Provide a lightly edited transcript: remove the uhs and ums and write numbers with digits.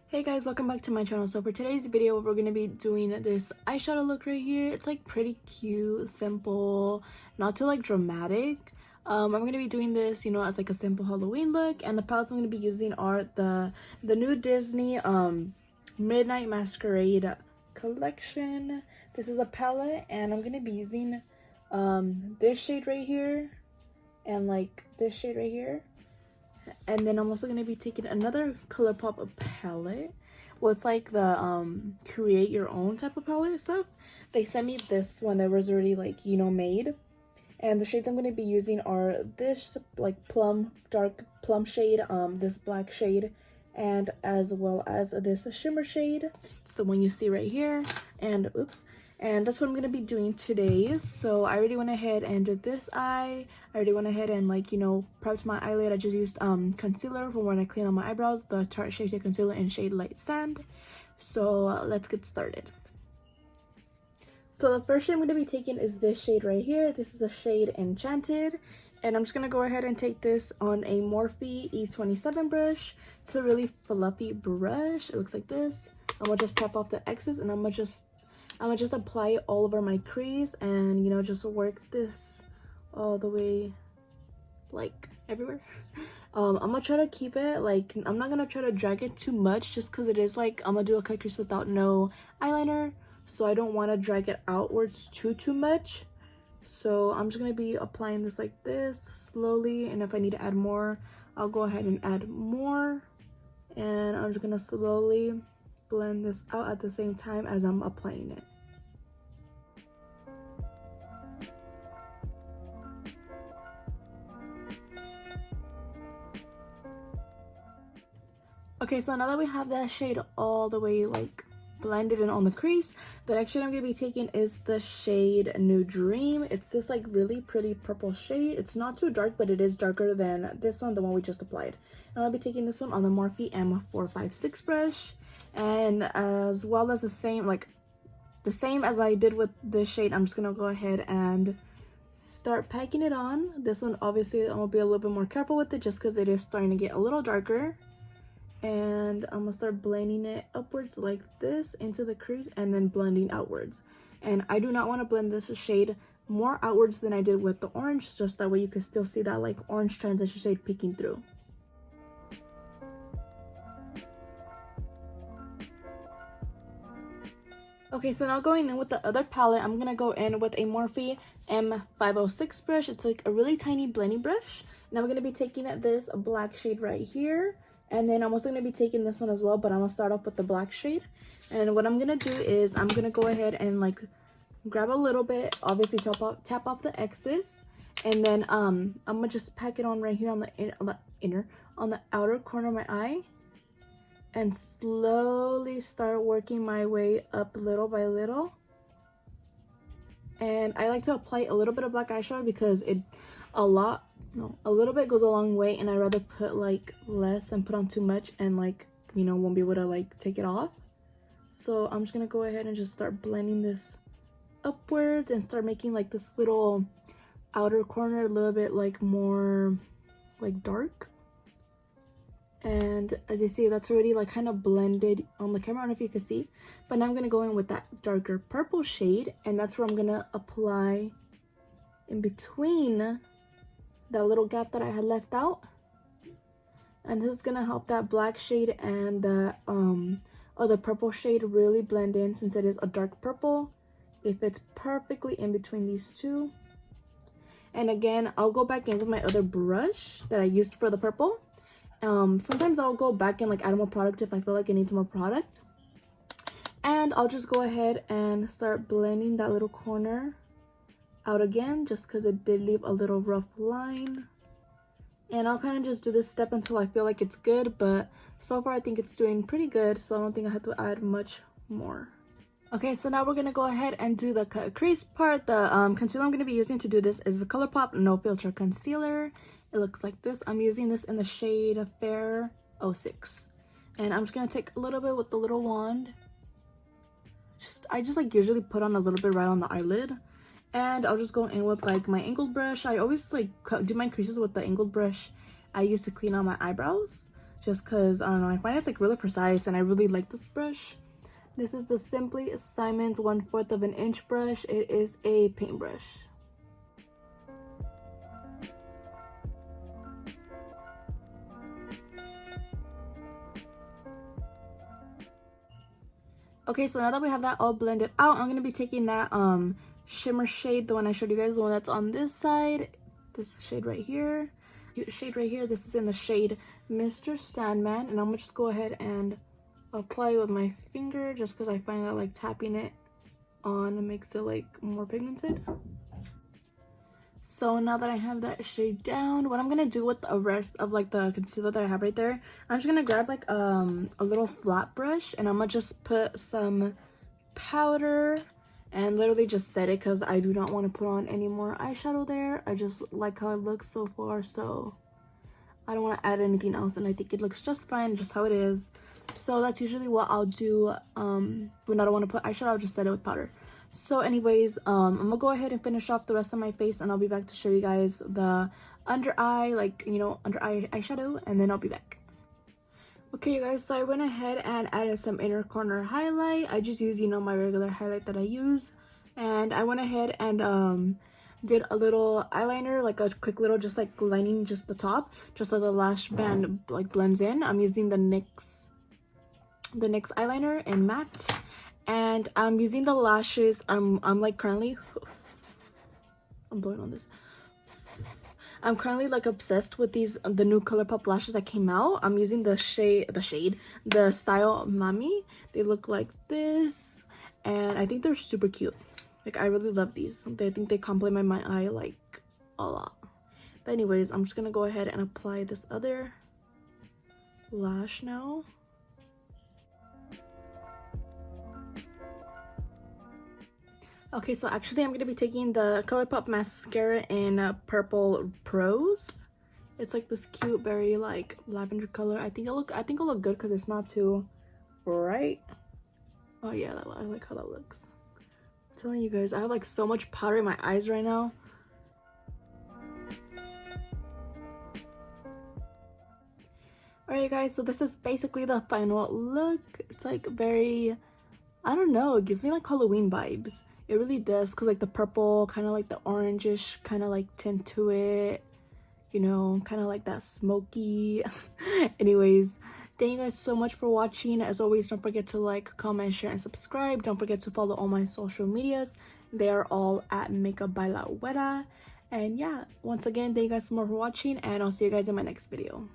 Hey guys, welcome back to my channel. So for today's video, we're going to be doing this eyeshadow look right here. It's like pretty cute, simple, not too like dramatic. I'm going to be doing this, you know, as like a simple Halloween look, and the palettes I'm going to be using are the new Disney Midnight Masquerade collection. This is a palette, and I'm going to be using this shade right here and like this shade right here. And then I'm also going to be taking another ColourPop palette. Well, it's like the create your own type of palette stuff. They sent me this one that was already like, you know, made. And the shades I'm going to be using are this like dark plum shade, this black shade, and as well as this shimmer shade. It's the one you see right here. And oops. And that's what I'm going to be doing today. So I already went ahead and did this eye. I already went ahead and, like, you know, prepped my eyelid. I just used concealer for when I clean on my eyebrows, the Tarte Shade Concealer in shade Light Sand. So let's get started. So the first shade I'm going to be taking is this shade right here. This is the shade Enchanted. And I'm just going to go ahead and take this on a Morphe E27 brush. It's a really fluffy brush. It looks like this. I'm going to just tap off the excess, and I'm going to just apply it all over my crease, and, you know, just work this all the way, like, everywhere. I'm gonna try to keep it, like, I'm not gonna try to drag it too much, just because it is, like, I'm gonna do a cut crease without no eyeliner, so I don't want to drag it outwards too much. So I'm just gonna be applying this like this, slowly, and if I need to add more, I'll go ahead and add more. And I'm just gonna slowly blend this out at the same time as I'm applying it. Okay, so now that we have that shade all the way like blended in on the crease, the next shade I'm going to be taking is the shade New Dream. It's this like really pretty purple shade. It's not too dark, but it is darker than this one, the one we just applied. And I'll be taking this one on the Morphe M456 brush, and as well as the same as I did with this shade, I'm just going to go ahead and start packing it on. This one, obviously, I'm going to be a little bit more careful with it just because it is starting to get a little darker. And I'm gonna start blending it upwards like this into the crease, and then blending outwards. And I do not want to blend this shade more outwards than I did with the orange, just that way you can still see that like orange transition shade peeking through. Okay, so now going in with the other palette, I'm gonna go in with a Morphe M506 brush. It's like a really tiny blending brush. Now we're gonna be taking this black shade right here. And then I'm also going to be taking this one as well, but I'm going to start off with the black shade. And what I'm going to do is I'm going to go ahead and like grab a little bit, obviously tap off the excess. And then I'm going to just pack it on right here on the outer corner of my eye. And slowly start working my way up little by little. And I like to apply a little bit of black eyeshadow because a little bit goes a long way, and I rather put like less than put on too much and like, you know, won't be able to like take it off. So I'm just gonna go ahead and just start blending this upwards and start making like this little outer corner a little bit like more like dark. And as you see, that's already like kind of blended on the camera. I don't know if you can see, but now I'm gonna go in with that darker purple shade, and that's where I'm gonna apply in between that little gap that I had left out. And this is gonna help that black shade and the other purple shade really blend in, since it is a dark purple. It fits perfectly in between these two. And again, I'll go back in with my other brush that I used for the purple. Sometimes I'll go back and like add more product if I feel like it needs more product. And I'll just go ahead and start blending that little corner out again, just because it did leave a little rough line. And I'll kind of just do this step until I feel like it's good, but so far I think it's doing pretty good, so I don't think I have to add much more. Okay, so now we're gonna go ahead and do the cut crease part. The concealer I'm gonna be using to do this is the ColourPop No Filter Concealer. It looks like this. I'm using this in the shade Fair 06, and I'm just gonna take a little bit with the little wand. I just like usually put on a little bit right on the eyelid. And I'll just go in with like my angled brush. I always like do my creases with the angled brush I use to clean out my eyebrows, just because, I don't know, I find it's like really precise and I really like this brush. This is the Simply Simon's 1/4 of an inch brush. It is a paintbrush. Okay, so now that we have that all blended out, I'm going to be taking that shimmer shade, the one I showed you guys, the one that's on this side. This shade right here. This is in the shade Mr. Sandman. And I'm going to just go ahead and apply it with my finger just because I find that like tapping it on makes it like more pigmented. So now that I have that shade down, what I'm gonna do with the rest of like the concealer that I have right there, I'm just gonna grab like a little flat brush and I'm gonna just put some powder and literally just set it because I do not want to put on any more eyeshadow there. I just like how it looks so far, so I don't want to add anything else, and I think it looks just fine just how it is. So that's usually what I'll do when I don't want to put eyeshadow. I'll just set it with powder. So anyways, I'm gonna go ahead and finish off the rest of my face, and I'll be back to show you guys the under eye, like, you know, under eye eyeshadow, and then I'll be back. Okay, you guys, so I went ahead and added some inner corner highlight. I just use, you know, my regular highlight that I use, and I went ahead and did a little eyeliner, like a quick little just like lining just the top, just so the lash band like blends in. I'm using the NYX eyeliner in matte, and I'm using the lashes. I'm like currently I'm blowing on this. I'm currently like obsessed with these, the new ColourPop lashes that came out. I'm using the style Mami. They look like this, and I think they're super cute. Like, I really love these. I think they complement my eye like a lot. But anyways, I'm just gonna go ahead and apply this other lash now. Okay, so actually I'm gonna be taking the ColourPop mascara in Purple Prose. It's like this cute, very like lavender color. I think it'll look good because it's not too bright. Oh yeah, I like how that looks. I'm telling you guys, I have like so much powder in my eyes right now. Alright guys, so this is basically the final look. It's like very, I don't know, it gives me like Halloween vibes. It really does, because like the purple, kind of like the orangish kind of like tint to it, you know, kind of like that smoky. Anyways, thank you guys so much for watching. As always, don't forget to like, comment, share, and subscribe. Don't forget to follow all my social medias. They are all at Makeup by Laguera. And yeah, once again, thank you guys so much for watching, and I'll see you guys in my next video.